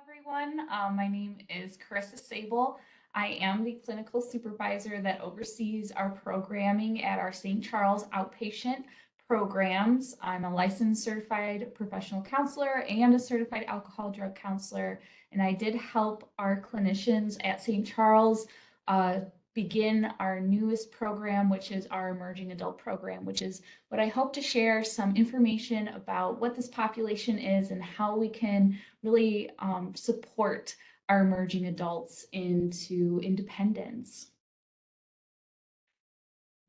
everyone. My name is Carissa Sabal. I am the clinical supervisor that oversees our programming at our St. Charles outpatient programs. I'm a licensed certified professional counselor and a certified alcohol drug counselor, and I did help our clinicians at St. Charles uh, begin our newest program, which is our emerging adult program, which is what I hope to share some information about what this population is and how we can really support our emerging adults into independence.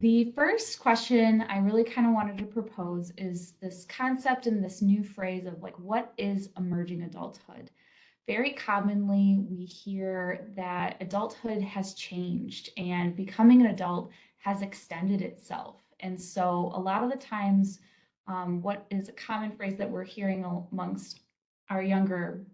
The first question I really kind of wanted to propose is this concept and this new phrase of like, what is emerging adulthood? Very commonly, we hear that adulthood has changed and becoming an adult has extended itself. And so, a lot of the times, what is a common phrase that we're hearing amongst our younger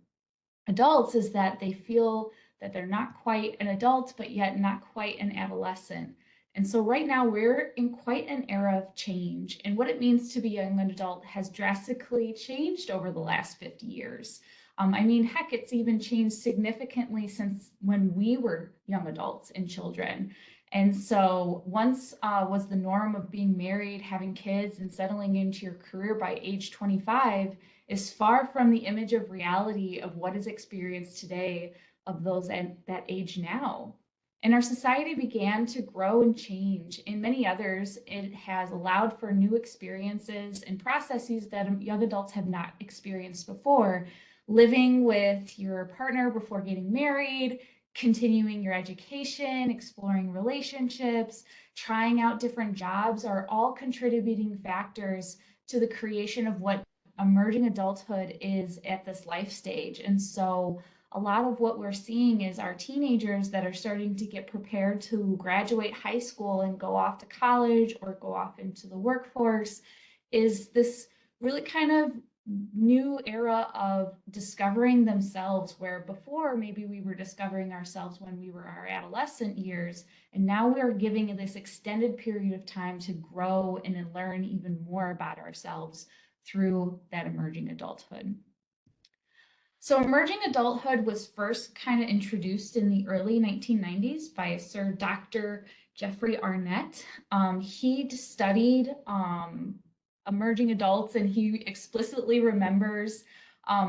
adults is that they feel that they're not quite an adult, but yet not quite an adolescent. And so right now we're in quite an era of change, and what it means to be a young adult has drastically changed over the last 50 years. I mean, heck, it's even changed significantly since when we were young adults and children. And so once was the norm of being married, having kids, and settling into your career by age 25 is far from the image of reality of what is experienced today of those at that age now. And our society began to grow and change. In many others, it has allowed for new experiences and processes that young adults have not experienced before. Living with your partner before getting married, continuing your education, exploring relationships, trying out different jobs are all contributing factors to the creation of what emerging adulthood is at this life stage. And so a lot of what we're seeing is our teenagers that are starting to get prepared to graduate high school and go off to college or go off into the workforce is this really kind of new era of discovering themselves, where before maybe we were discovering ourselves when we were our adolescent years, and now we're giving this extended period of time to grow and learn even more about ourselves through that emerging adulthood. So emerging adulthood was first kind of introduced in the early 1990s by Sir Dr. Jeffrey Arnett. He studied emerging adults, and he explicitly remembers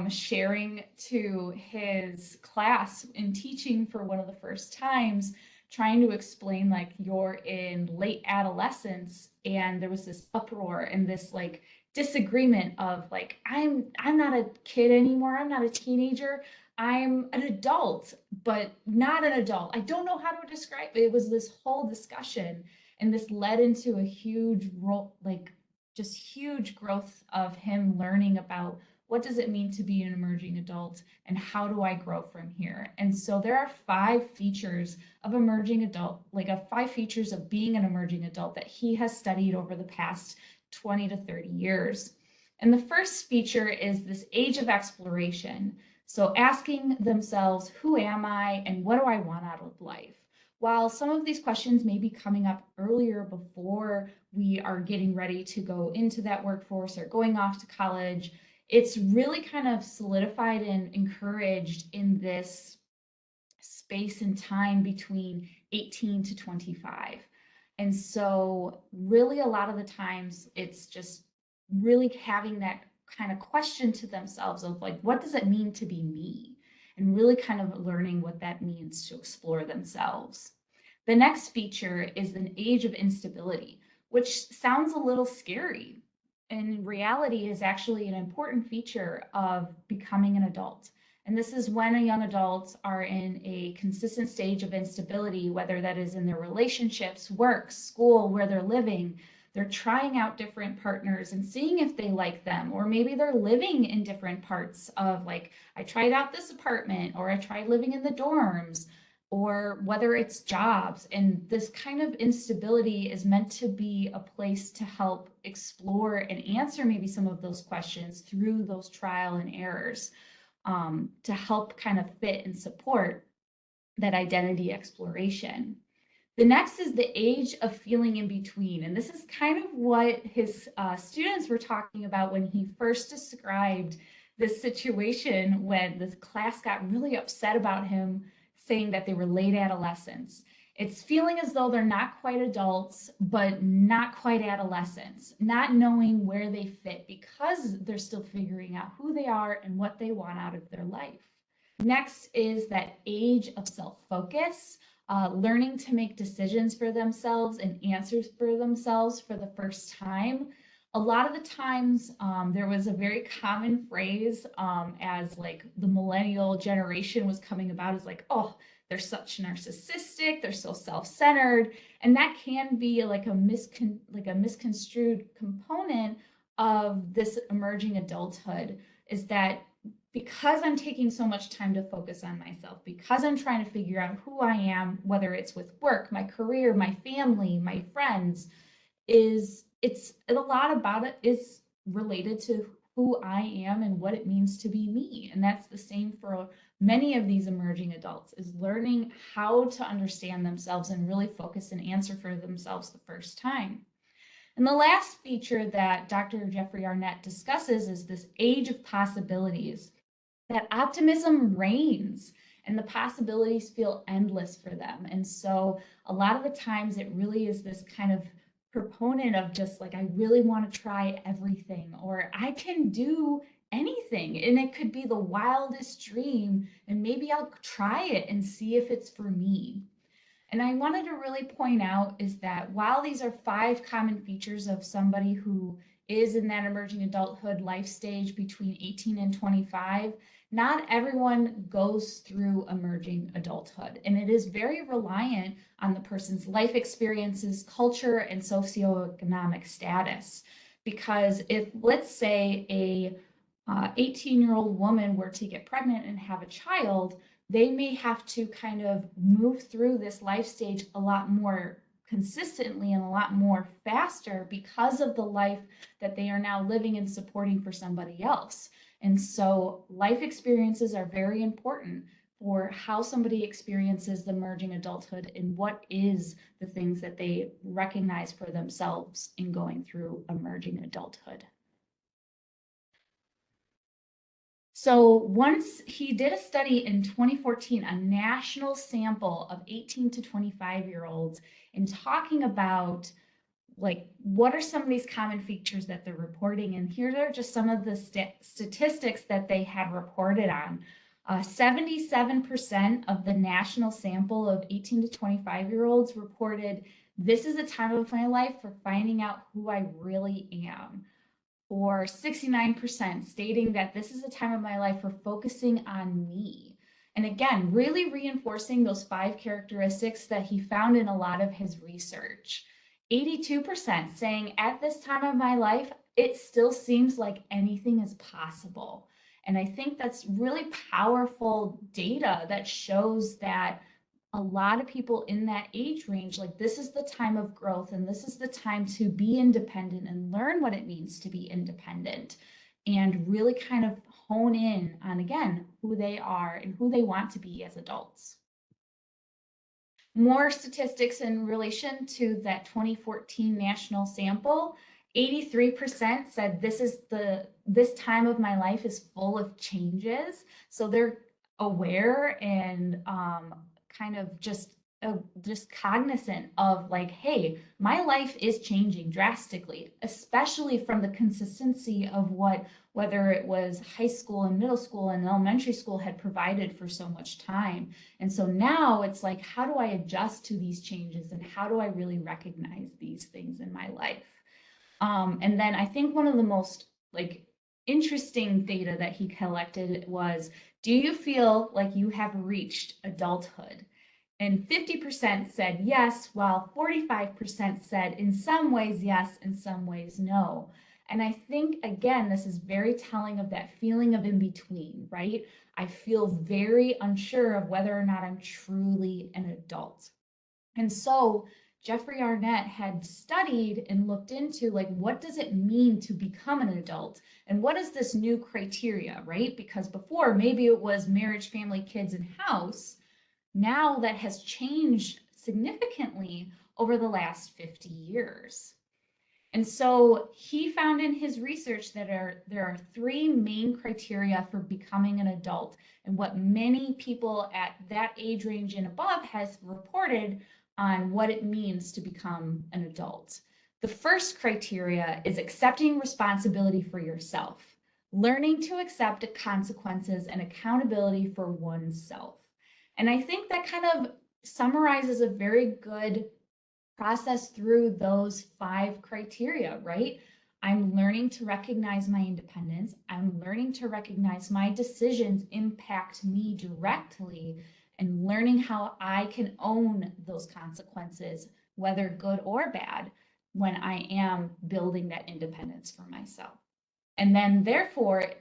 sharing to his class in teaching for one of the first times, trying to explain like you're in late adolescence, and there was this uproar and this like disagreement of like I'm not a kid anymore, I'm not a teenager, I'm an adult but not an adult. I don't know how to describe it. It was this whole discussion, and this led into a huge role, like just huge growth of him learning about what does it mean to be an emerging adult and how do I grow from here. And so there are 5 features of emerging adult, like 5 features of being an emerging adult that he has studied over the past 20 to 30 years. And the first feature is this age of exploration. So asking themselves, who am I and what do I want out of life? While some of these questions may be coming up earlier before we are getting ready to go into that workforce or going off to college, it's really kind of solidified and encouraged in this space and time between 18 to 25. And so really a lot of the times it's just really having that kind of question to themselves of like, what does it mean to be me? And really kind of learning what that means to explore themselves. The next feature is an age of instability, which sounds a little scary. In reality is actually an important feature of becoming an adult. And this is when a young adults are in a consistent stage of instability, whether that is in their relationships, work, school, where they're living. They're trying out different partners and seeing if they like them, or maybe they're living in different parts of like, I tried out this apartment, or I tried living in the dorms, or whether it's jobs. And this kind of instability is meant to be a place to help explore and answer maybe some of those questions through those trial and errors, to help kind of fit and support that identity exploration. The next is the age of feeling in between. And this is kind of what his students were talking about when he first described this situation when the class got really upset about him saying that they were late adolescents. It's feeling as though they're not quite adults, but not quite adolescents, not knowing where they fit because they're still figuring out who they are and what they want out of their life. Next is that age of self-focus, learning to make decisions for themselves and answers for themselves for the first time. A lot of the times, there was a very common phrase as like the millennial generation was coming about is like, oh, they're such narcissistic, they're so self-centered, and that can be like a misconstrued component of this emerging adulthood, is that because I'm taking so much time to focus on myself, because I'm trying to figure out who I am, whether it's with work, my career, my family, my friends, it's a lot about it is related to who I am and what it means to be me. And that's the same for many of these emerging adults, is learning how to understand themselves and really focus and answer for themselves the first time. And the last feature that Dr. Jeffrey Arnett discusses is this age of possibilities, that optimism reigns and the possibilities feel endless for them. And so a lot of the times it really is this kind of proponent of just like, I really want to try everything, or I can do anything. And it could be the wildest dream, and maybe I'll try it and see if it's for me. And I wanted to really point out is that while these are 5 common features of somebody who is in that emerging adulthood life stage between 18 and 25, not everyone goes through emerging adulthood. And it is very reliant on the person's life experiences, culture, and socioeconomic status. Because if, let's say, a 18-year-old woman were to get pregnant and have a child, they may have to kind of move through this life stage a lot more consistently and a lot more faster because of the life that they are now living and supporting for somebody else. And so life experiences are very important for how somebody experiences the emerging adulthood and what is the things that they recognize for themselves in going through emerging adulthood. So once he did a study in 2014, a national sample of 18 to 25-year-olds, and talking about like what are some of these common features that they're reporting. And here are just some of the statistics that they had reported on. 77% of the national sample of 18 to 25-year-olds reported, this is a time of my life for finding out who I really am. Or 69% stating that this is a time of my life for focusing on me. And again, really reinforcing those 5 characteristics that he found in a lot of his research. 82% saying at this time of my life, it still seems like anything is possible. And I think that's really powerful data that shows that a lot of people in that age range, like this is the time of growth and this is the time to be independent and learn what it means to be independent and really kind of hone in on, again, who they are and who they want to be as adults. More statistics in relation to that 2014 national sample. 83% said this time of my life is full of changes. So they're aware and kind of just cognizant of like, hey, my life is changing drastically, especially from the consistency of whether it was high school and middle school and elementary school had provided for so much time. And so now it's like, how do I adjust to these changes and how do I really recognize these things in my life? And then I think one of the most like interesting data that he collected was, do you feel like you have reached adulthood? And 50% said yes, while 45% said in some ways yes, in some ways no. And I think, again, this is very telling of that feeling of in between, right? I feel very unsure of whether or not I'm truly an adult. And so Jeffrey Arnett had studied and looked into like, what does it mean to become an adult? And what is this new criteria, right? Because before maybe it was marriage, family, kids, and house. Now that has changed significantly over the last 50 years. And so he found in his research that there are three main criteria for becoming an adult, and what many people at that age range and above has reported on what it means to become an adult. The first criteria is accepting responsibility for yourself, learning to accept consequences and accountability for oneself. And I think that kind of summarizes a very good process through those 5 criteria, right? I'm learning to recognize my independence. I'm learning to recognize my decisions impact me directly, and learning how I can own those consequences, whether good or bad, when I am building that independence for myself. And then therefore,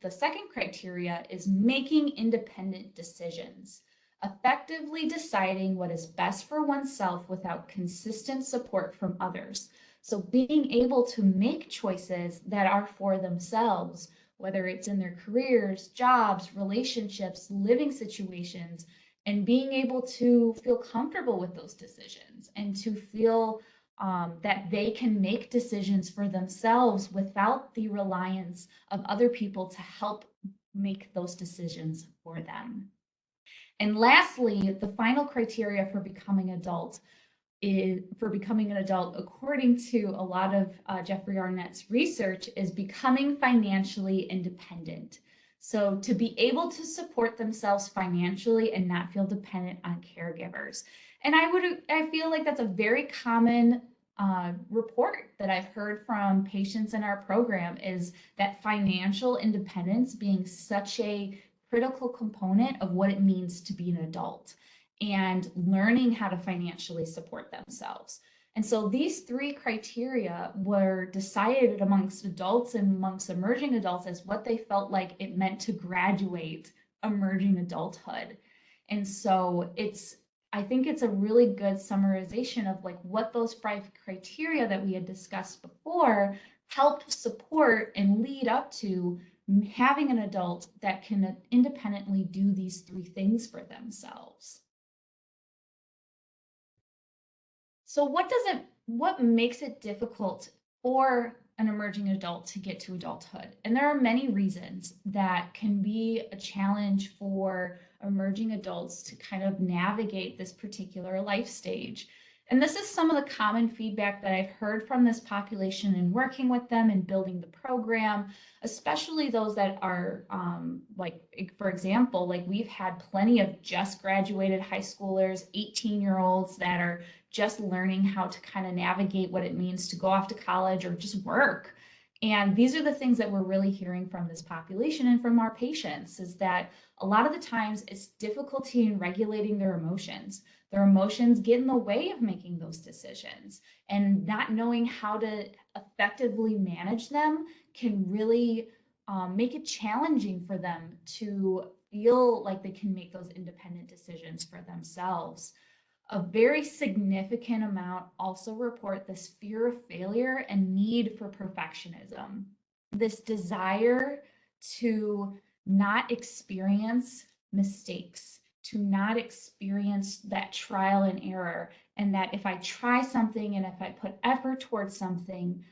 the second criteria is making independent decisions, effectively deciding what is best for oneself without consistent support from others. So being able to make choices that are for themselves, whether it's in their careers, jobs, relationships, living situations, and being able to feel comfortable with those decisions and to feel that they can make decisions for themselves without the reliance of other people to help make those decisions for them. And lastly, the final criteria for becoming an adult, according to a lot of Jeffrey Arnett's research, is becoming financially independent. So to be able to support themselves financially and not feel dependent on caregivers. And I feel like that's a very common report that I've heard from patients in our program, is that financial independence being such a critical component of what it means to be an adult and learning how to financially support themselves. And so these 3 criteria were decided amongst adults and amongst emerging adults as what they felt like it meant to graduate emerging adulthood. And so I think it's a really good summarization of like what those 5 criteria that we had discussed before helped support and lead up to having an adult that can independently do these 3 things for themselves. So what makes it difficult for an emerging adult to get to adulthood? And there are many reasons that can be a challenge for emerging adults to kind of navigate this particular life stage. And this is some of the common feedback that I've heard from this population in working with them and building the program, especially those that are like, for example, like we've had plenty of just graduated high schoolers, 18-year-olds that are just learning how to kind of navigate what it means to go off to college or just work. And these are the things that we're really hearing from this population and from our patients, is that a lot of the times it's difficulty in regulating their emotions. Their emotions get in the way of making those decisions, and not knowing how to effectively manage them can really make it challenging for them to feel like they can make those independent decisions for themselves. A very significant amount also report this fear of failure and need for perfectionism. This desire to not experience mistakes, to not experience that trial and error, and that if I try something and if I put effort towards something,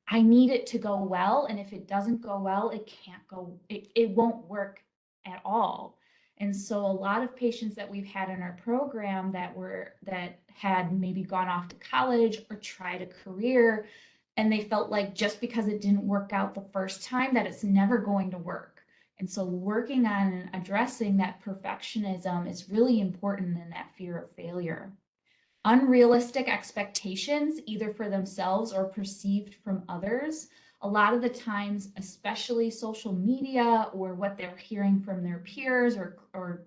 I need it to go well. And if it doesn't go well, it won't work at all. And so a lot of patients that we've had in our program that had maybe gone off to college or tried a career, and they felt like just because it didn't work out the first time that it's never going to work. And so working on and addressing that perfectionism is really important in that fear of failure. Unrealistic expectations, either for themselves or perceived from others. A lot of the times, especially social media or what they're hearing from their peers or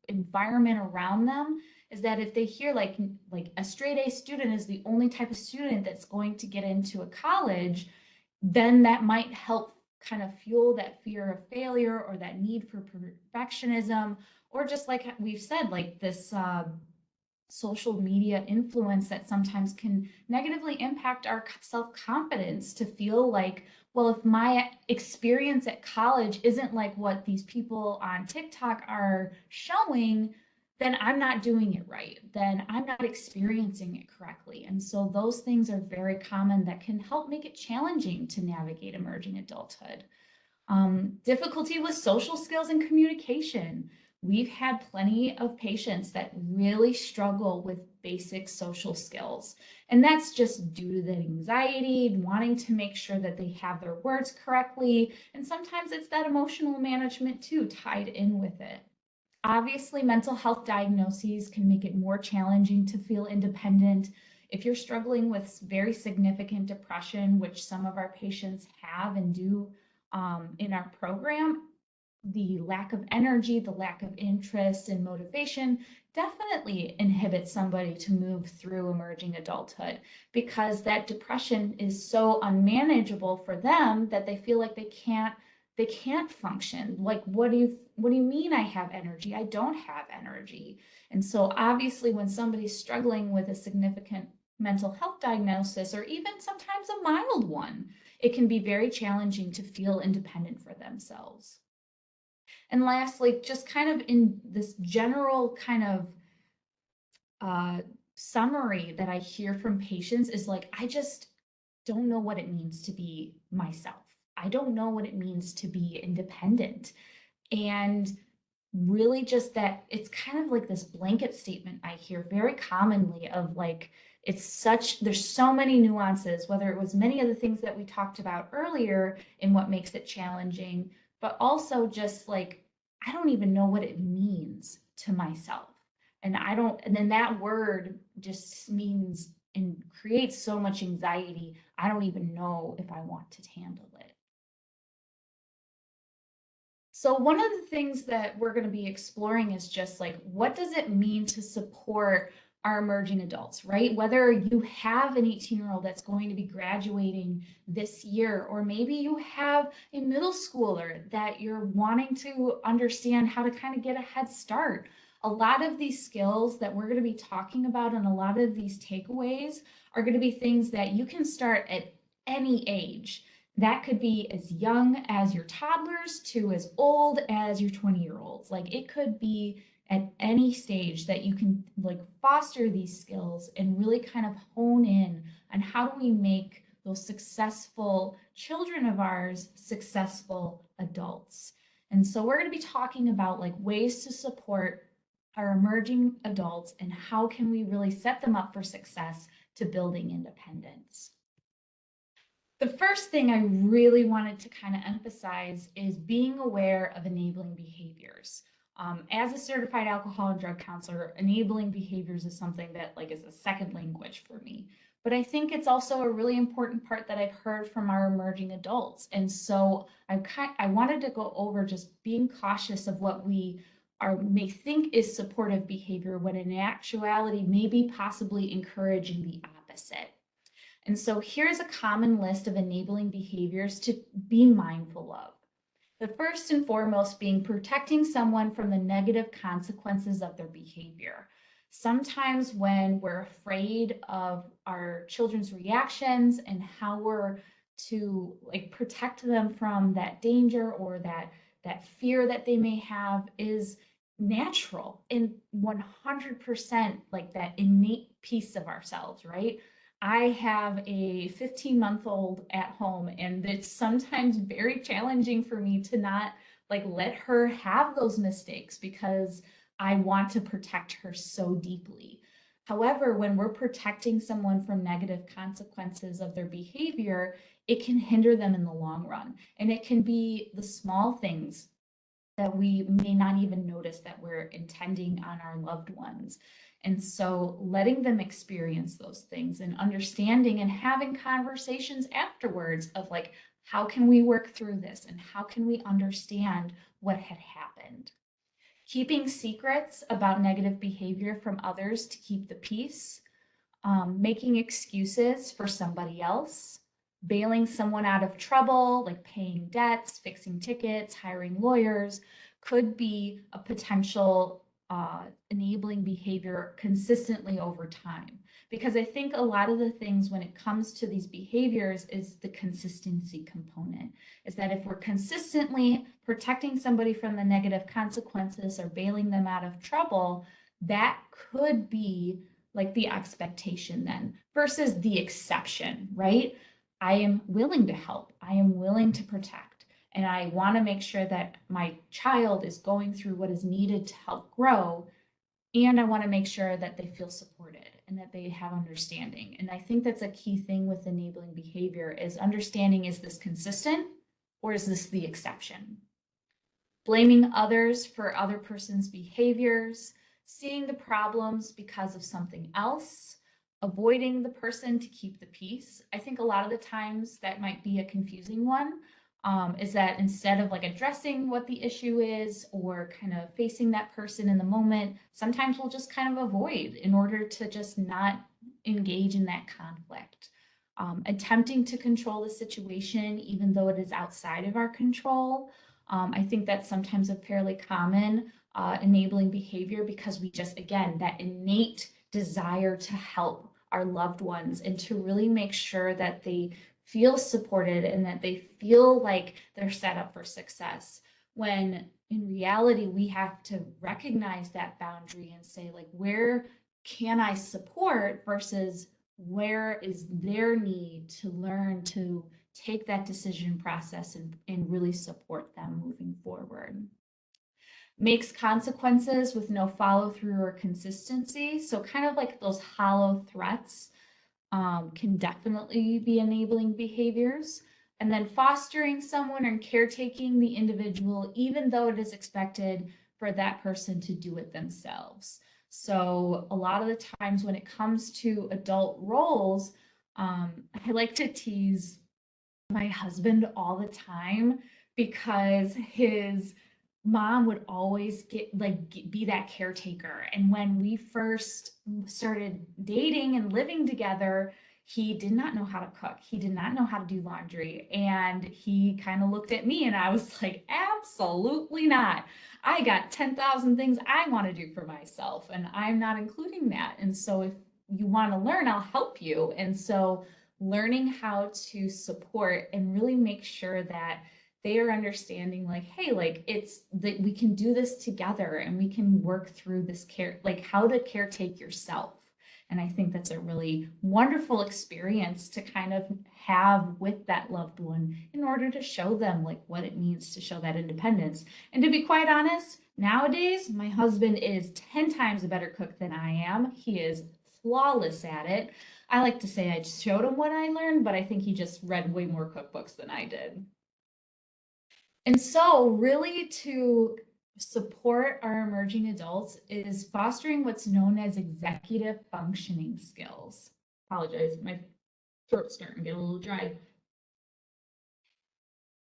environment around them, is that if they hear like a straight A student is the only type of student that's going to get into a college, then that might help kind of fuel that fear of failure or that need for perfectionism, or just like we've said, like this social media influence that sometimes can negatively impact our self-confidence, to feel like, well, if my experience at college isn't like what these people on TikTok are showing, then I'm not doing it right. Then I'm not experiencing it correctly. And so those things are very common that can help make it challenging to navigate emerging adulthood. Difficulty with social skills and communication. We've had plenty of patients that really struggle with basic social skills. And that's just due to the anxiety, wanting to make sure that they have their words correctly. And sometimes it's that emotional management too, tied in with it. Obviously, mental health diagnoses can make it more challenging to feel independent. If you're struggling with very significant depression, which some of our patients have and do in our program, the lack of energy, the lack of interest and motivation definitely inhibits somebody to move through emerging adulthood, because that depression is so unmanageable for them that they feel like they can't function. Like, what do you mean I have energy? I don't have energy. And so obviously when somebody's struggling with a significant mental health diagnosis, or even sometimes a mild one, it can be very challenging to feel independent for themselves. And lastly, just kind of in this general kind of uh, summary that I hear from patients is like, I just don't know what it means to be myself. I don't know what it means to be independent. And really just that it's kind of like this blanket statement I hear very commonly of like, there's so many nuances, whether it was many of the things that we talked about earlier in what makes it challenging, but also just like, I don't even know what it means to myself. And then that word just means and creates so much anxiety. I don't even know if I want to handle it. So one of the things that we're going to be exploring is just like, what does it mean to support our emerging adults, right? Whether you have an 18-year-old that's going to be graduating this year, or maybe you have a middle schooler that you're wanting to understand how to kind of get a head start. A lot of these skills that we're going to be talking about and a lot of these takeaways are going to be things that you can start at any age. That could be as young as your toddlers to as old as your 20-year-olds. Like, it could be at any stage that you can like foster these skills and really kind of hone in on how do we make those successful children of ours successful adults. And so we're going to be talking about like ways to support our emerging adults and how can we really set them up for success to building independence. The first thing I really wanted to kind of emphasize is being aware of enabling behaviors. As a certified alcohol and drug counselor, enabling behaviors is something that like is a second language for me. But I think it's also a really important part that I've heard from our emerging adults. And so I wanted to go over just being cautious of what we may think is supportive behavior when in actuality may be possibly encouraging the opposite. And so here's a common list of enabling behaviors to be mindful of. The first and foremost being protecting someone from the negative consequences of their behavior. Sometimes when we're afraid of our children's reactions and how we're to like protect them from that danger or that fear that they may have is natural and 100% like that innate piece of ourselves, right? I have a 15-month-old at home, and it's sometimes very challenging for me to not like let her have those mistakes because I want to protect her so deeply. However, when we're protecting someone from negative consequences of their behavior, it can hinder them in the long run. And it can be the small things that we may not even notice that we're intending on our loved ones. And so letting them experience those things and understanding and having conversations afterwards of like, how can we work through this and how can we understand what had happened? Keeping secrets about negative behavior from others to keep the peace, making excuses for somebody else, bailing someone out of trouble, like paying debts, fixing tickets, hiring lawyers, could be a potential enabling behavior consistently over time. Because I think a lot of the things when it comes to these behaviors is the consistency component, is that if we're consistently protecting somebody from the negative consequences or bailing them out of trouble, that could be like the expectation then versus the exception, right? I am willing to help. I am willing to protect. And I want to make sure that my child is going through what is needed to help grow. And I want to make sure that they feel supported and that they have understanding. And I think that's a key thing with enabling behavior is understanding, is this consistent or is this the exception? Blaming others for other person's behaviors, seeing the problems because of something else, avoiding the person to keep the peace. I think a lot of the times that might be a confusing one, is that instead of like addressing what the issue is or kind of facing that person in the moment, sometimes we'll just kind of avoid in order to just not engage in that conflict. Attempting to control the situation, even though it is outside of our control. I think that's sometimes a fairly common enabling behavior because we just, again, that innate desire to help our loved ones and to really make sure that they feel supported and that they feel like they're set up for success. When in reality, we have to recognize that boundary and say, like, where can I support versus where is their need to learn to take that decision process and really support them moving forward. Makes consequences with no follow through or consistency. So, kind of like those hollow threats can definitely be enabling behaviors. And then fostering someone and caretaking the individual, even though it is expected for that person to do it themselves. So, a lot of the times when it comes to adult roles, I like to tease my husband all the time because his mom would always be that caretaker. And when we first started dating and living together, he did not know how to cook. He did not know how to do laundry. And he kind of looked at me and I was like, absolutely not. I got 10,000 things I want to do for myself and I'm not including that. And so if you want to learn, I'll help you. And so learning how to support and really make sure that they are understanding like, hey, like it's that we can do this together and we can work through this care, like how to caretake yourself. And I think that's a really wonderful experience to kind of have with that loved one in order to show them like what it means to show that independence. And to be quite honest, nowadays, my husband is 10 times a better cook than I am. He is flawless at it. I like to say I showed him what I learned, but I think he just read way more cookbooks than I did. And so, really, to support our emerging adults is fostering what's known as executive functioning skills. Apologize, my throat's starting to get a little dry.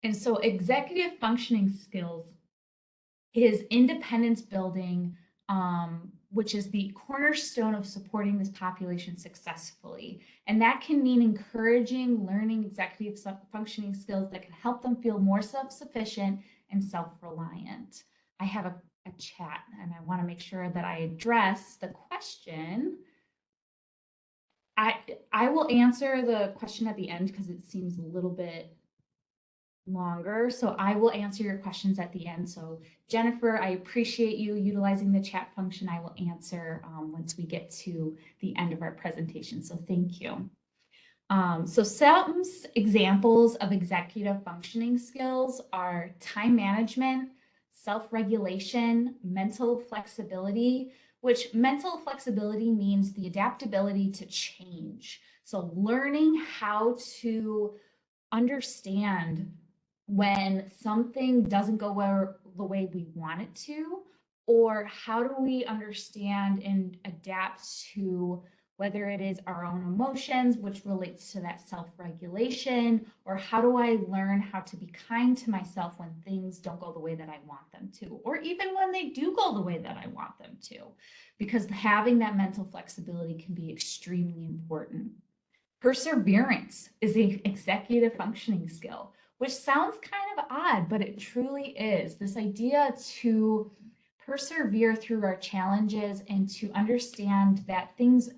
And so, executive functioning skills is independence building, which is the cornerstone of supporting this population successfully. And that can mean encouraging learning executive functioning skills that can help them feel more self-sufficient and self-reliant. I have a chat and I want to make sure that I address the question. I will answer the question at the end because it seems a little bit longer. So I will answer your questions at the end. So Jennifer, I appreciate you utilizing the chat function. I will answer once we get to the end of our presentation. So thank you. So some examples of executive functioning skills are time management, self-regulation, mental flexibility, which mental flexibility means the adaptability to change. So learning how to understand when something doesn't go the way we want it to, or how do we understand and adapt to whether it is our own emotions, which relates to that self-regulation, or how do I learn how to be kind to myself when things don't go the way that I want them to, or even when they do go the way that I want them to, because having that mental flexibility can be extremely important. Perseverance is an executive functioning skill, which sounds kind of odd, but it truly is. This idea to persevere through our challenges and to understand that things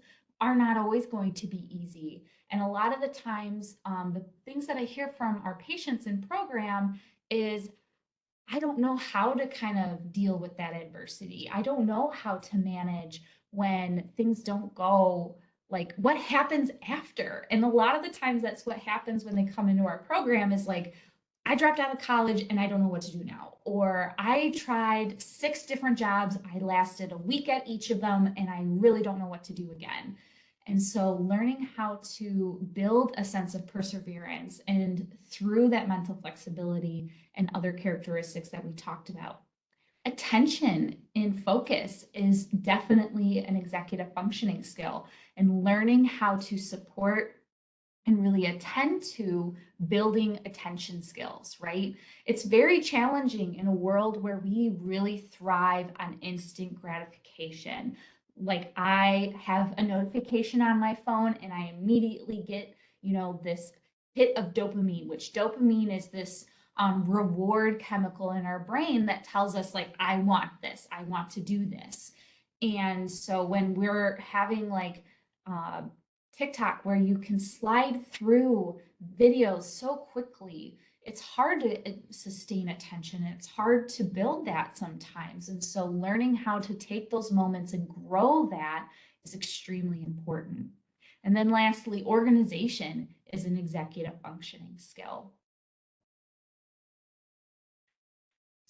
are not always going to be easy. And a lot of the times, the things that I hear from our patients in program is, I don't know how to kind of deal with that adversity. I don't know how to manage when things don't go like what happens after. And a lot of the times that's what happens when they come into our program is like, I dropped out of college and I don't know what to do now. Or I tried 6 different jobs. I lasted a week at each of them and I really don't know what to do again. And so learning how to build a sense of perseverance and through that mental flexibility and other characteristics that we talked about. Attention and focus is definitely an executive functioning skill, and learning how to support and really attend to building attention skills, right? It's very challenging in a world where we really thrive on instant gratification. Like I have a notification on my phone and I immediately get, this hit of dopamine, which dopamine is this reward chemical in our brain that tells us like, I want this, I want to do this. And so when we're having like uh, TikTok where you can slide through videos so quickly, it's hard to sustain attention. It's hard to build that sometimes. And so learning how to take those moments and grow that is extremely important. And then lastly, organization is an executive functioning skill.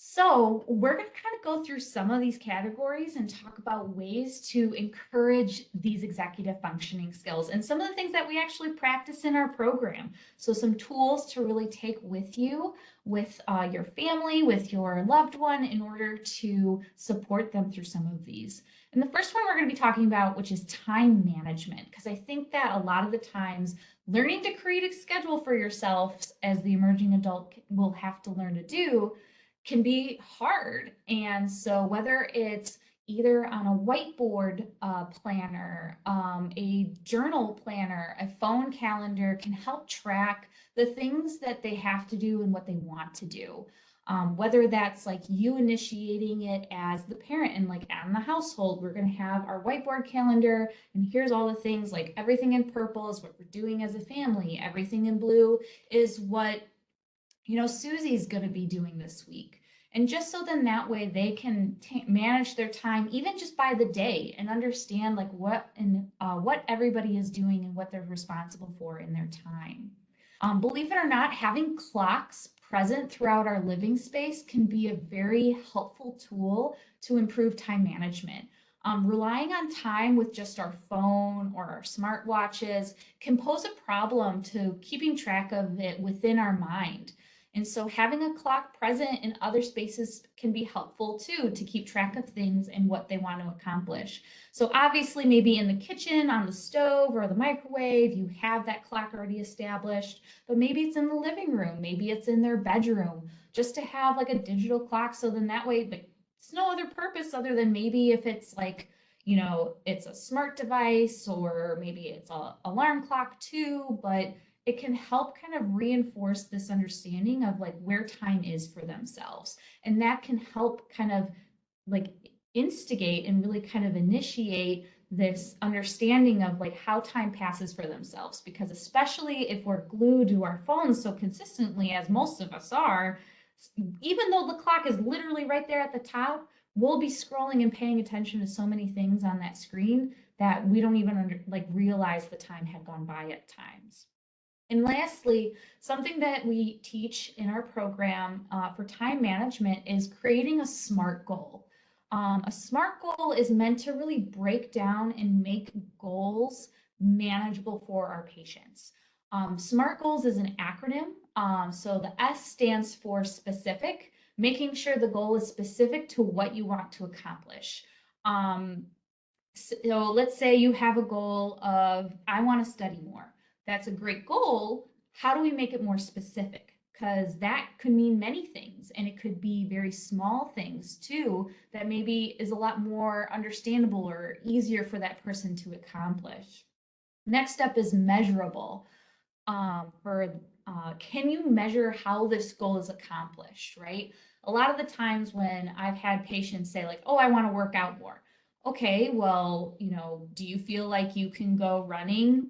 So we're going to kind of go through some of these categories and talk about ways to encourage these executive functioning skills and some of the things that we actually practice in our program. So some tools to really take with you, with your family, with your loved one in order to support them through some of these. And the first one we're going to be talking about, which is time management, because I think that a lot of the times learning to create a schedule for yourself as the emerging adult will have to learn to do can be hard. And so whether it's either on a whiteboard planner, a journal planner, a phone calendar can help track the things that they have to do and what they want to do. Whether that's like you initiating it as the parent and like in the household, we're going to have our whiteboard calendar and here's all the things like everything in purple is what we're doing as a family. Everything in blue is what Susie's going to be doing this week. And just so then that way they can manage their time even just by the day and understand like what everybody is doing and what they're responsible for in their time. Believe it or not, having clocks present throughout our living space can be a very helpful tool to improve time management. Relying on time with just our phone or our smartwatches can pose a problem to keeping track of it within our mind. And so having a clock present in other spaces can be helpful too to keep track of things and what they want to accomplish. So obviously maybe in the kitchen, on the stove or the microwave, you have that clock already established, but maybe it's in the living room, maybe it's in their bedroom, just to have like a digital clock. So then that way, like, it's no other purpose other than maybe if it's like, it's a smart device or maybe it's a alarm clock too, but it can help kind of reinforce this understanding of like where time is for themselves. And that can help kind of like instigate and really kind of initiate this understanding of like how time passes for themselves. Because especially if we're glued to our phones so consistently, as most of us are, even though the clock is literally right there at the top, we'll be scrolling and paying attention to so many things on that screen that we don't even realize the time had gone by at times. And lastly, something that we teach in our program for time management is creating a SMART goal. A SMART goal is meant to really break down and make goals manageable for our patients. SMART goals is an acronym. So the S stands for specific, making sure the goal is specific to what you want to accomplish. So let's say you have a goal of, I want to study more. That's a great goal. How do we make it more specific? Because that could mean many things, and it could be very small things too that maybe is a lot more understandable or easier for that person to accomplish. Next up is measurable. Can you measure how this goal is accomplished, right? A lot of the times when I've had patients say like, oh, I want to work out more. Okay, well, do you feel like you can go running,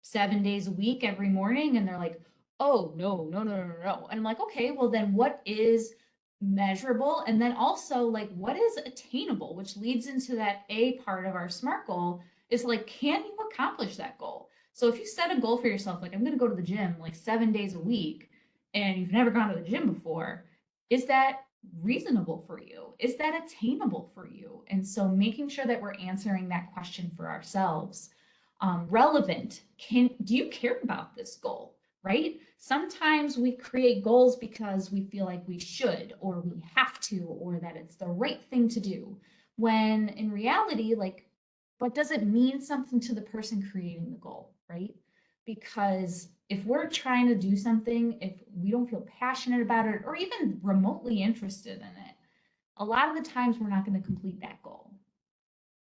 7 days a week every morning? And they're like, oh, no, no, no, no, no. And I'm like, okay, well then what is measurable, and then also like what is attainable, which leads into that A part of our SMART goal is like, can you accomplish that goal? So if you set a goal for yourself, like I'm going to go to the gym like 7 days a week, and you've never gone to the gym before, is that reasonable for you? Is that attainable for you? And so making sure that we're answering that question for ourselves. Relevant, do you care about this goal? Right? Sometimes we create goals because we feel like we should, or we have to, or that it's the right thing to do. When in reality, like, but does it mean something to the person creating the goal, right? Because if we're trying to do something, if we don't feel passionate about it or even remotely interested in it, a lot of the times we're not going to complete that goal.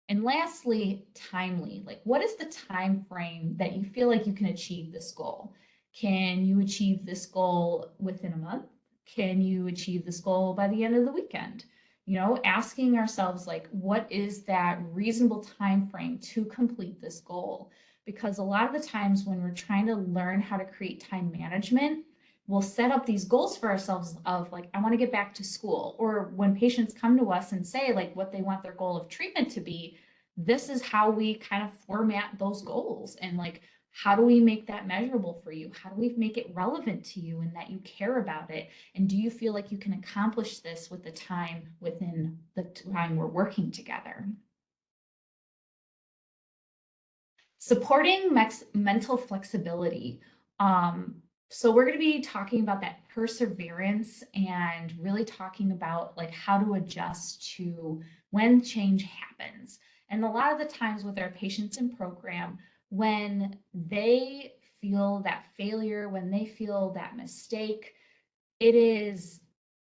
And lastly, timely. Like, what is the time frame that you feel like you can achieve this goal? Can you achieve this goal within a month? Can you achieve this goal by the end of the weekend? You know, asking ourselves like, what is that reasonable time frame to complete this goal? Because a lot of the times when we're trying to learn how to create time management, we'll set up these goals for ourselves of like, I want to get back to school. Or when patients come to us and say like what they want their goal of treatment to be, this is how we kind of format those goals. And like, how do we make that measurable for you? How do we make it relevant to you and that you care about it? And do you feel like you can accomplish this with the time within the time we're working together? Supporting mental flexibility. So we're going to be talking about that perseverance and really talking about like how to adjust to when change happens. And a lot of the times with our patients in program, when they feel that failure, when they feel that mistake, it is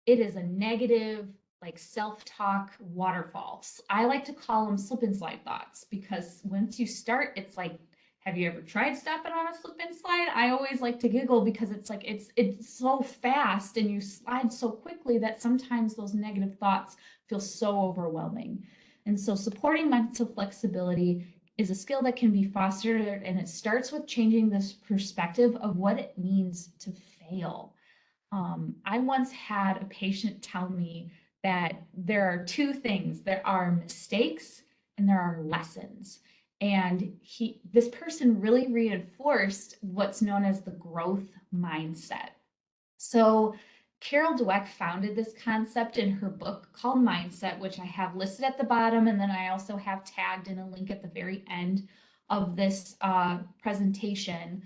it is a negative like self-talk waterfalls. I like to call them slip and slide thoughts because once you start, it's like, have you ever tried stepping on a slip and slide? I always like to giggle because it's like it's so fast and you slide so quickly that sometimes those negative thoughts feel so overwhelming. And so supporting mental flexibility is a skill that can be fostered, and it starts with changing this perspective of what it means to fail. I once had a patient tell me that there are two things: there are mistakes and there are lessons. And this person really reinforced what's known as the growth mindset. So Carol Dweck founded this concept in her book called Mindset, which I have listed at the bottom, and then I also have tagged in a link at the very end of this presentation.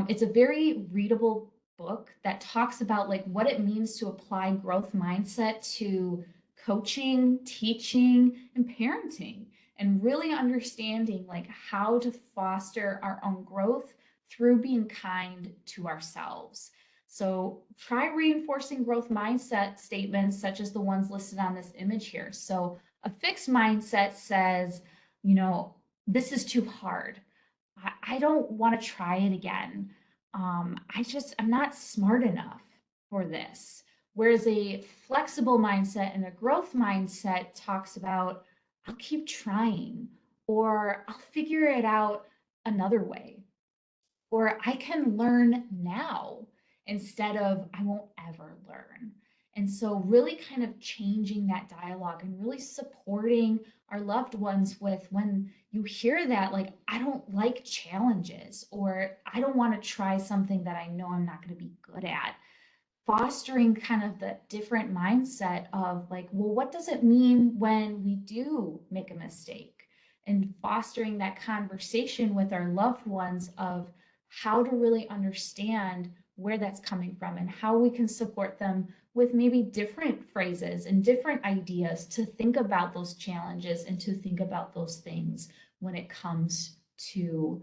It's a very readable book that talks about like what it means to apply growth mindset to coaching, teaching, and parenting, and really understanding like how to foster our own growth through being kind to ourselves. So try reinforcing growth mindset statements such as the ones listed on this image here. So a fixed mindset says, you know, this is too hard. I don't want to try it again. I'm not smart enough for this. Whereas a flexible mindset and a growth mindset talks about, I'll keep trying, or I'll figure it out another way, or I can learn now instead of I won't ever learn. And so, really kind of changing that dialogue and really supporting our loved ones with when you hear that, like, I don't like challenges, or I don't want to try something that I know I'm not going to be good at. Fostering kind of the different mindset of, like, well, what does it mean when we do make a mistake? And fostering that conversation with our loved ones of, how to really understand where that's coming from and how we can support them with maybe different phrases and different ideas to think about those challenges and to think about those things when it comes to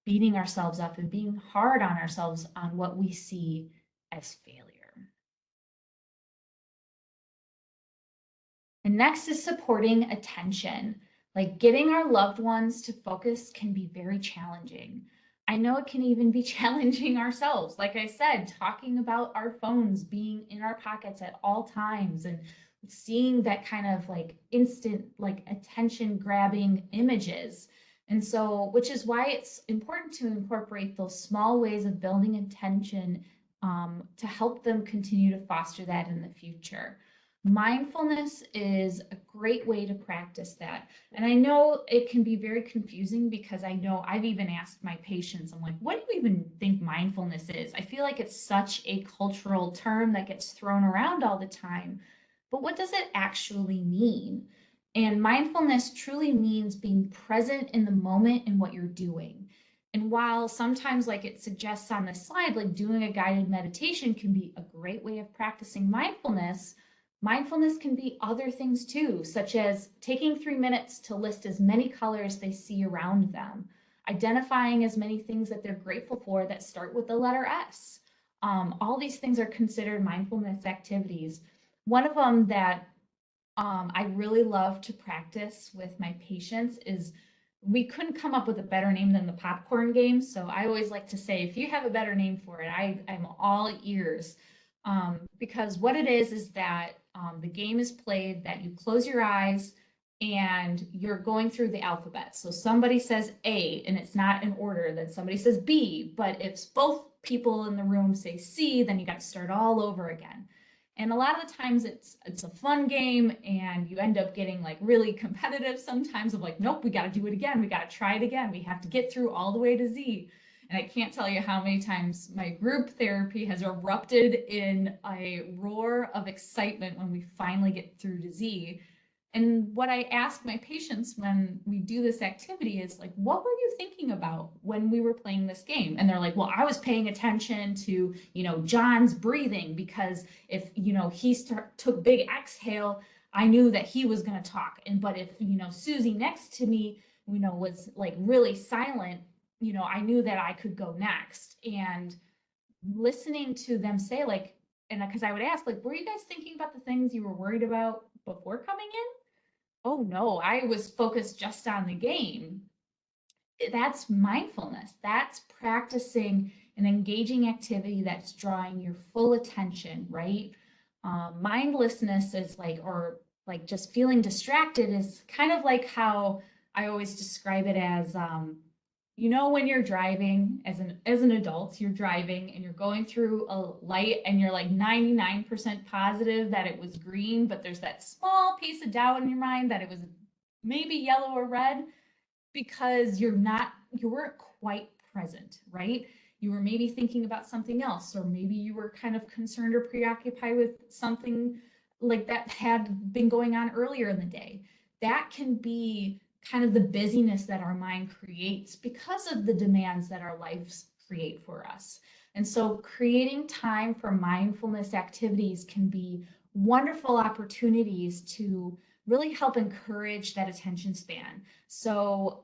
beating ourselves up and being hard on ourselves on what we see as failure. And next is supporting attention. Like, getting our loved ones to focus can be very challenging. I know it can even be challenging ourselves. Like I said, talking about our phones being in our pockets at all times and seeing that kind of like instant, like attention grabbing images. And so, which is why it's important to incorporate those small ways of building attention to help them continue to foster that in the future. Mindfulness is a great way to practice that. And I know it can be very confusing because I know I've even asked my patients, I'm like, what do you even think mindfulness is? I feel like it's such a cultural term that gets thrown around all the time. But what does it actually mean? And mindfulness truly means being present in the moment in what you're doing. And while sometimes, like it suggests on the slide, like doing a guided meditation can be a great way of practicing mindfulness, mindfulness can be other things too, such as taking 3 minutes to list as many colors they see around them, identifying as many things that they're grateful for that start with the letter S. All these things are considered mindfulness activities. One of them that I really love to practice with my patients is we couldn't come up with a better name than the popcorn game. So I always like to say, if you have a better name for it, I'm all ears. Because what it is that the game is played that you close your eyes and you're going through the alphabet. So somebody says A and it's not in order, then somebody says B, but if both people in the room say C, then you got to start all over again. And a lot of the times it's a fun game and you end up getting like really competitive sometimes of like, nope, we got to do it again. We got to try it again. We have to get through all the way to Z. And I can't tell you how many times my group therapy has erupted in a roar of excitement when we finally get through to Z. And what I ask my patients when we do this activity is like, what were you thinking about when we were playing this game? And they're like, well, I was paying attention to, John's breathing because if, he took big exhale, I knew that he was going to talk. But if, Susie next to me, was like really silent, I knew that I could go next. And listening to them say like, and because I would ask like, were you guys thinking about the things you were worried about before coming in? Oh no, I was focused just on the game. That's mindfulness. That's practicing an engaging activity that's drawing your full attention, right? Mindlessness is like, or like just feeling distracted is kind of like how I always describe it as, when you're driving as an adult, you're driving and you're going through a light and you're like 99% positive that it was green, but there's that small piece of doubt in your mind that it was maybe yellow or red because you weren't quite present, right? You were maybe thinking about something else, or maybe you were kind of concerned or preoccupied with something like that had been going on earlier in the day. That can be kind of the busyness that our mind creates because of the demands that our lives create for us. And so creating time for mindfulness activities can be wonderful opportunities to really help encourage that attention span. So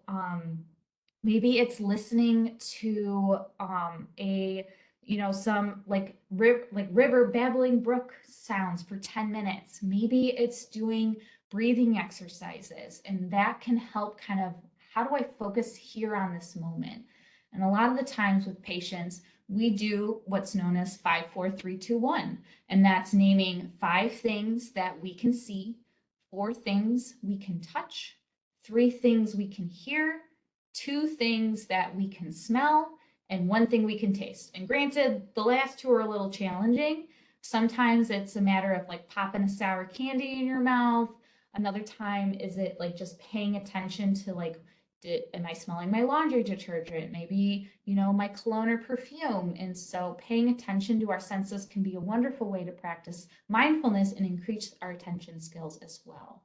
maybe it's listening to some like river babbling brook sounds for 10 minutes. Maybe it's doing breathing exercises, and that can help kind of, how do I focus here on this moment? And a lot of the times with patients, we do what's known as 5, 4, 3, 2, 1. And that's naming 5 things that we can see, 4 things we can touch, 3 things we can hear, 2 things that we can smell, and 1 thing we can taste. And granted, the last 2 are a little challenging. Sometimes it's a matter of like popping a sour candy in your mouth. Another time is it like just paying attention to like, am I smelling my laundry detergent? Maybe, my cologne or perfume. And so paying attention to our senses can be a wonderful way to practice mindfulness and increase our attention skills as well.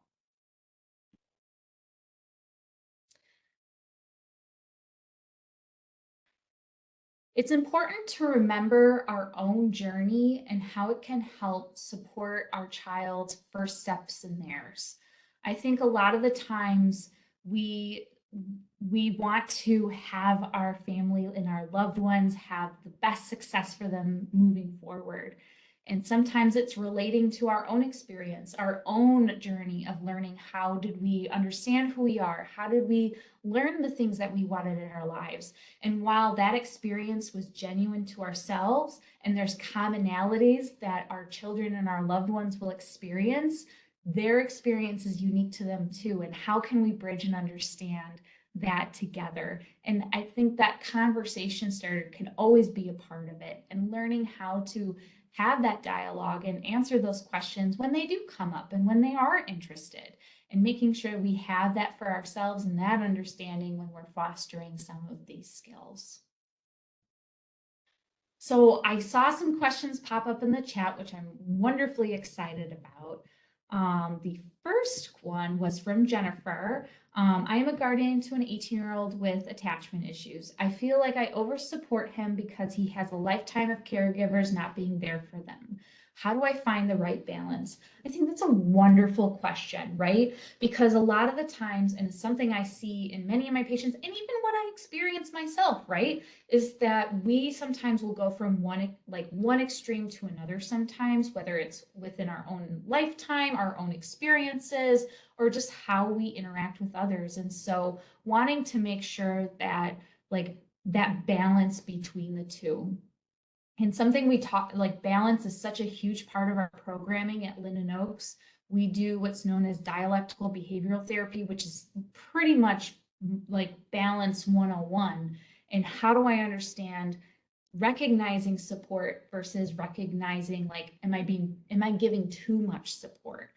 It's important to remember our own journey and how it can help support our child's first steps in theirs. I think a lot of the times we want to have our family and our loved ones have the best success for them moving forward. And sometimes it's relating to our own experience, our own journey of learning, how did we understand who we are? How did we learn the things that we wanted in our lives? And while that experience was genuine to ourselves, and there's commonalities that our children and our loved ones will experience, their experience is unique to them too. And how can we bridge and understand that together. And I think that conversation starter can always be a part of it, and learning how to have that dialogue and answer those questions when they do come up and when they are interested, and making sure we have that for ourselves and that understanding when we're fostering some of these skills. So I saw some questions pop up in the chat, which I'm wonderfully excited about. The first one was from Jennifer. I am a guardian to an 18-year-old with attachment issues. I feel like I over-support him because he has a lifetime of caregivers not being there for them. How do I find the right balance? I think that's a wonderful question, right? Because a lot of the times, and it's something I see in many of my patients, and even what I experience myself, right, is that we sometimes will go from one extreme to another sometimes, whether it's within our own lifetime, our own experiences, or just how we interact with others. And so wanting to make sure that that balance between the two. And something we talk, like balance is such a huge part of our programming at Linden Oaks. We do what's known as dialectical behavioral therapy, which is pretty much like balance 101. And how do I understand recognizing support versus recognizing, like, am I giving too much support?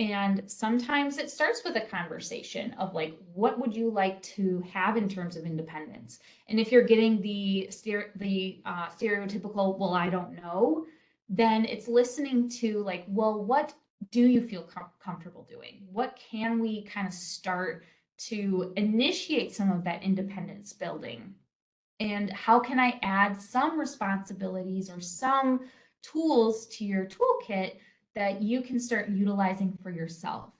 And sometimes it starts with a conversation of like, what would you like to have in terms of independence? And if you're getting the stereotypical, well, I don't know, then it's listening to like, well, what do you feel comfortable doing? What can we kind of start to initiate some of that independence building? And how can I add some responsibilities or some tools to your toolkit that you can start utilizing for yourself?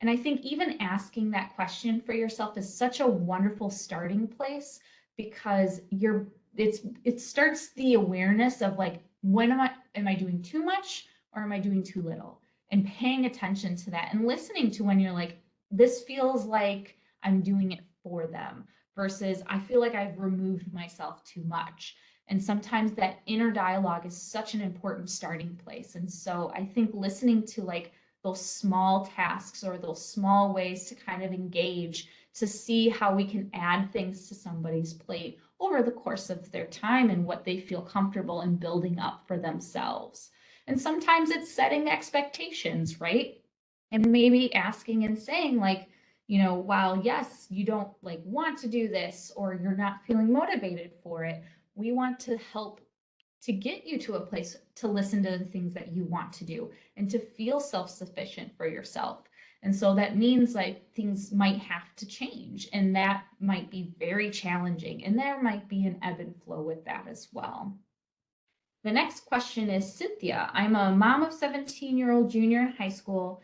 And I think even asking that question for yourself is such a wonderful starting place, because it starts the awareness of like, when am I doing too much or am I doing too little? And paying attention to that and listening to when you're like, this feels like I'm doing it for them, versus I feel like I've removed myself too much. And sometimes that inner dialogue is such an important starting place. And so I think listening to like those small tasks or those small ways to kind of engage, to see how we can add things to somebody's plate over the course of their time and what they feel comfortable in building up for themselves. And sometimes it's setting expectations, right? And maybe asking and saying like, while yes, you don't like want to do this or you're not feeling motivated for it, we want to help to get you to a place to listen to the things that you want to do and to feel self-sufficient for yourself. And so that means like things might have to change, and that might be very challenging, and there might be an ebb and flow with that as well. The next question is Cynthia. I'm a mom of 17-year-old junior in high school.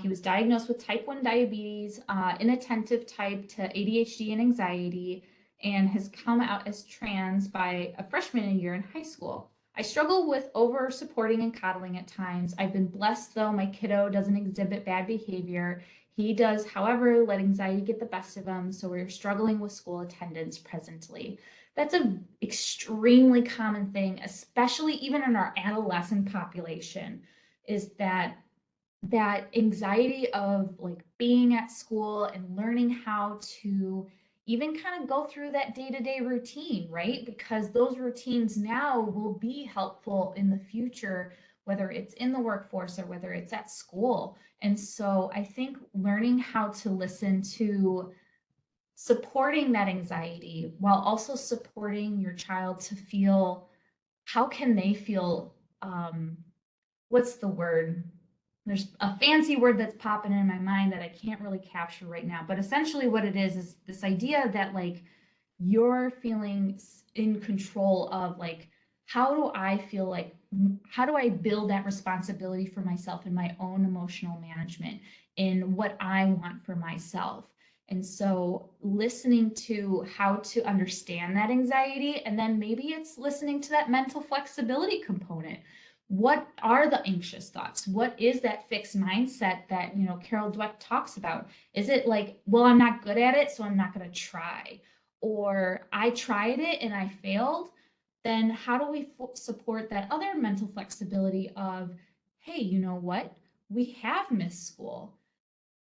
He was diagnosed with type 1 diabetes, inattentive type to ADHD and anxiety, and has come out as trans by a freshman year in high school. I struggle with over supporting and coddling at times. I've been blessed though, my kiddo doesn't exhibit bad behavior. He does, however, let anxiety get the best of him, so we're struggling with school attendance presently. That's an extremely common thing, especially even in our adolescent population, is that anxiety of like being at school and learning how to even kind of go through that day-to-day routine, right? Because those routines now will be helpful in the future, whether it's in the workforce or whether it's at school. And so I think learning how to listen to supporting that anxiety while also supporting your child to feel, how can they feel, what's the word? There's a fancy word that's popping in my mind that I can't really capture right now, but essentially what it is this idea that like you're feeling in control of like, how do I feel like, how do I build that responsibility for myself in my own emotional management in what I want for myself? And so listening to how to understand that anxiety, and then maybe it's listening to that mental flexibility component. What are the anxious thoughts? What is that fixed mindset that, Carol Dweck talks about? Is it like, well, I'm not good at it, so I'm not going to try? Or I tried it and I failed? Then how do we support that other mental flexibility of, hey, you know what? We have missed school.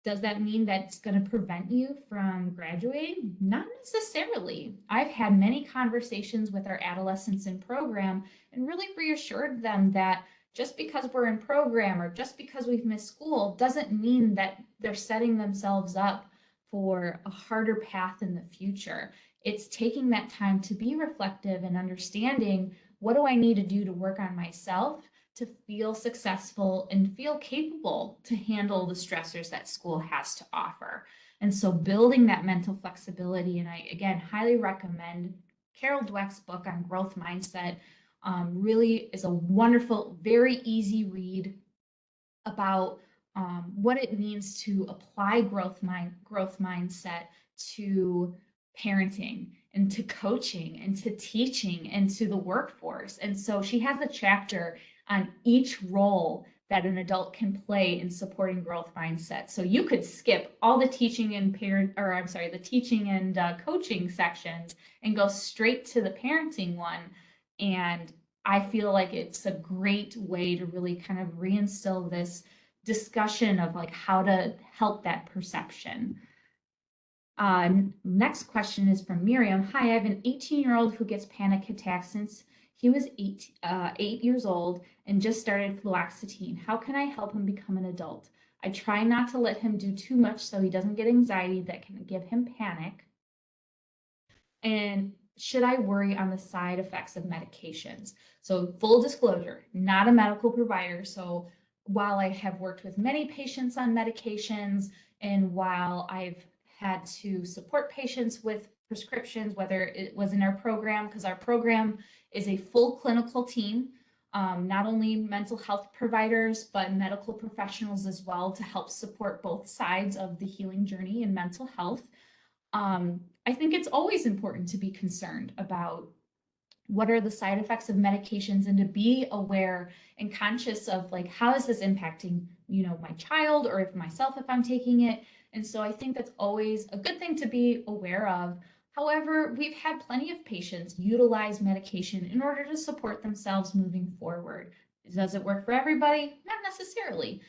Does that mean that's going to prevent you from graduating? Not necessarily. I've had many conversations with our adolescents in program and really reassured them that just because we're in program or just because we've missed school doesn't mean that they're setting themselves up for a harder path in the future. It's taking that time to be reflective and understanding, what do I need to do to work on myself to feel successful and feel capable to handle the stressors that school has to offer. And so building that mental flexibility, and I, again, highly recommend Carol Dweck's book on growth mindset. Really is a wonderful, very easy read about what it means to apply growth mindset to parenting and to coaching and to teaching and to the workforce. And so she has a chapter on each role that an adult can play in supporting growth mindset. So you could skip all the teaching and the teaching and coaching sections and go straight to the parenting one. And I feel like it's a great way to really kind of reinstill this discussion of like how to help that perception. Next question is from Miriam. Hi, I have an 18-year-old who gets panic attacks since he was 8 years old and just started fluoxetine. How can I help him become an adult? I try not to let him do too much so he doesn't get anxiety that can give him panic. And should I worry on the side effects of medications? So full disclosure, not a medical provider. So while I have worked with many patients on medications, and while I've had to support patients with prescriptions, whether it was in our program, because our program is a full clinical team, not only mental health providers, but medical professionals as well to help support both sides of the healing journey in mental health. I think it's always important to be concerned about what are the side effects of medications and to be aware and conscious of like, how is this impacting, my child or if myself, if I'm taking it. And so I think that's always a good thing to be aware of. However, we've had plenty of patients utilize medication in order to support themselves moving forward. Does it work for everybody? Not necessarily.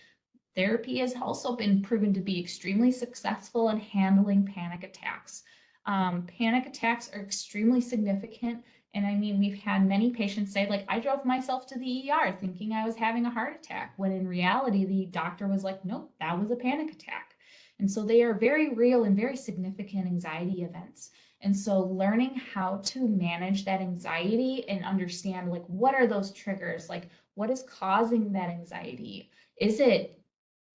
Therapy has also been proven to be extremely successful in handling panic attacks. Panic attacks are extremely significant. And I mean, we've had many patients say, like, I drove myself to the ER thinking I was having a heart attack, when in reality, the doctor was like, nope, that was a panic attack. And so they are very real and very significant anxiety events. And so learning how to manage that anxiety and understand, like, what are those triggers? Like, what is causing that anxiety? Is it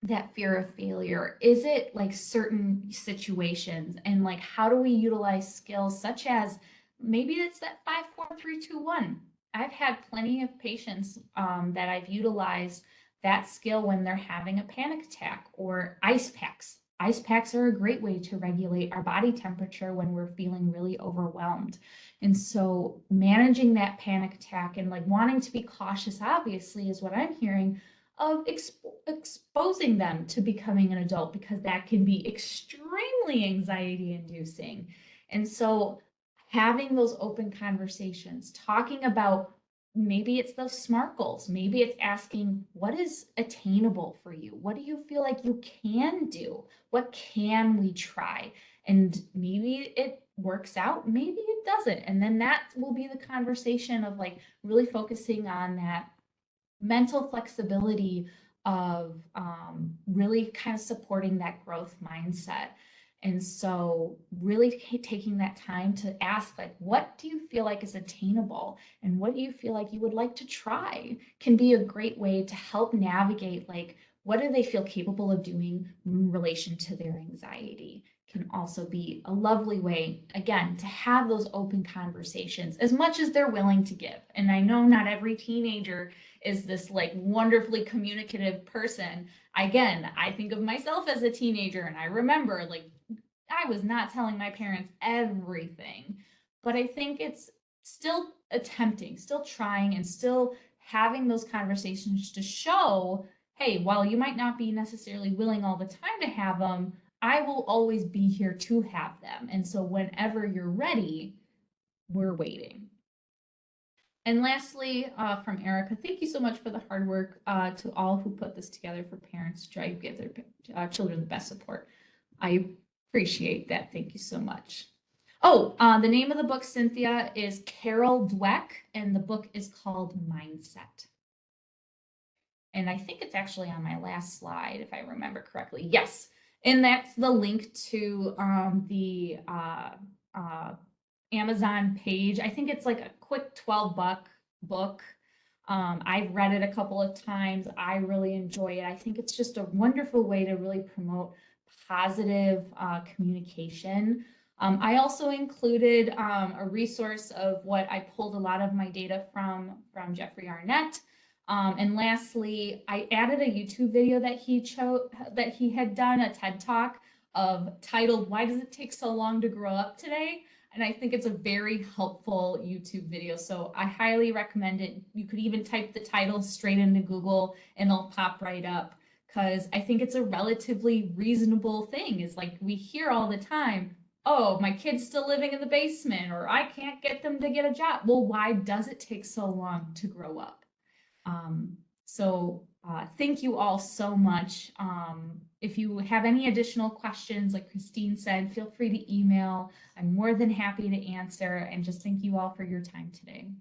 that fear of failure? Is it like certain situations? And like, how do we utilize skills such as maybe it's that 5, 4, 3, 2, 1? I've had plenty of patients that I've utilized that skill when they're having a panic attack, or ice packs. Ice packs are a great way to regulate our body temperature when we're feeling really overwhelmed. And so managing that panic attack and like wanting to be cautious, obviously, is what I'm hearing, of exposing them to becoming an adult, because that can be extremely anxiety inducing. And so having those open conversations, talking about, maybe it's those SMART goals, maybe it's asking, what is attainable for you? What do you feel like you can do? What can we try? And maybe it works out, maybe it doesn't. And then that will be the conversation of like really focusing on that mental flexibility of really kind of supporting that growth mindset. And so really taking that time to ask, like, what do you feel like is attainable and what do you feel like you would like to try, can be a great way to help navigate, like, what do they feel capable of doing in relation to their anxiety. Can also be a lovely way, again, to have those open conversations as much as they're willing to give. And I know not every teenager is this like wonderfully communicative person. Again, I think of myself as a teenager, and I remember like I was not telling my parents everything, but I think it's still attempting, still trying, and still having those conversations to show, hey, while you might not be necessarily willing all the time to have them, I will always be here to have them. And so whenever you're ready, we're waiting. And lastly, from Erica, thank you so much for the hard work to all who put this together for parents to try to give their children the best support. I appreciate that. Thank you so much. Oh, the name of the book, Cynthia, is Carol Dweck, and the book is called Mindset. And I think it's actually on my last slide, if I remember correctly. Yes, and that's the link to the Amazon page. I think it's like a quick 12-buck book. I've read it a couple of times. I really enjoy it. I think it's just a wonderful way to really promote positive communication. I also included a resource of what I pulled a lot of my data from Jeffrey Arnett. And lastly, I added a YouTube video that he had done, a TED Talk titled "Why Does It Take So Long to Grow Up Today?" And I think it's a very helpful YouTube video. So I highly recommend it. You could even type the title straight into Google and it'll pop right up, because I think it's a relatively reasonable thing. Is like we hear all the time, oh, my kid's still living in the basement, or I can't get them to get a job. Well, why does it take so long to grow up? Thank you all so much. If you have any additional questions, like Christine said, feel free to email. I'm more than happy to answer, and just thank you all for your time today.